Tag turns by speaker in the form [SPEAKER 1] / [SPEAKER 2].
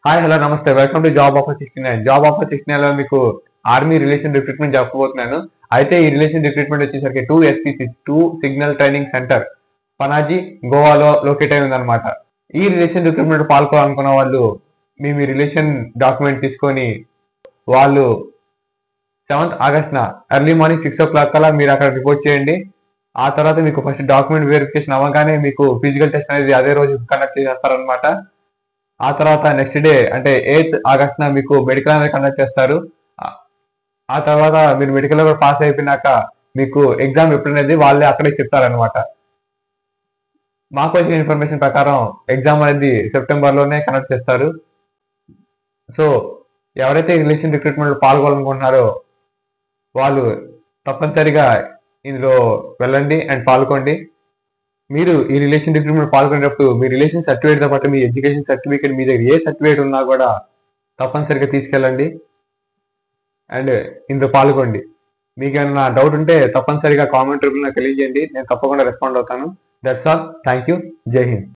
[SPEAKER 1] Hi hello నమస్తే welcome to job offer 69. Job offer 69 లో మీకు ఆర్మీ రిలేషన్ రిక్రూట్మెంట్ చెప్పబోతున్నాను. అయితే ఈ రిలేషన్ రిక్రూట్మెంట్ వచ్చేసరికి 2 STC 2 signal training centre Panaji గోవాలో లొకేట్ అయి ఉందన్నమాట. ఈ రిలేషన్ రిక్రూట్మెంట్ పాల్గొనాలనుకున్న వాళ్ళు మీ రిలేషన్ డాక్యుమెంట్ తీసుకొని వాళ్ళు 7th August early morning 6 o'clock కల్లా మీరు అక్కడ రిపోర్ట్ చేయండి. ఆ తర్వాత మీకు ఫస్ట్ డాక్యుమెంట్ వెరిఫికేషన్ అవ్వగానే మీకు ఫిజికల్ టెస్ట్ అనేది అదే రోజు కండక్ట్ చేస్తారనమాట. ఆ తర్వాత నెక్స్ట్ డే అంటే 8th ఆగస్ట్ మీకు మెడికల్ అనేది కండక్ట్ చేస్తారు. ఆ తర్వాత మీరు మెడికల్ కూడా పాస్ అయిపోయినాక మీకు ఎగ్జామ్ ఎప్పుడనేది వాళ్ళే అక్కడే చెప్తారనమాట. మాకు వచ్చిన ఇన్ఫర్మేషన్ ప్రకారం ఎగ్జామ్ అనేది సెప్టెంబర్ లోనే కండక్ట్ చేస్తారు. సో ఎవరైతే రిలేషన్ రిక్రూట్మెంట్ పాల్గొనాలనుకుంటున్నారో వాళ్ళు తప్పనిసరిగా ఇందులో వెళ్ళండి అండ్ పాల్గొండి. మీరు ఈ రిలేషన్ రిక్రూట్మెంట్ పాల్గొనేటప్పుడు మీ రిలేషన్ సర్టిఫికేట్ తో పాటు మీ ఎడ్యుకేషన్ సర్టిఫికేట్ మీ దగ్గర ఏ సర్టిఫికేట్ ఉన్నా కూడా తప్పనిసరిగా తీసుకెళ్ళండి అండ్ ఇందులో పాల్గొండి. మీకు ఏమైనా డౌట్ ఉంటే తప్పనిసరిగా కామెంట్ రూపంలో తెలియజేయండి, నేను తప్పకుండా రెస్పాండ్ అవుతాను. దట్స్ ఆల్, థ్యాంక్ యూ, జై హింద్.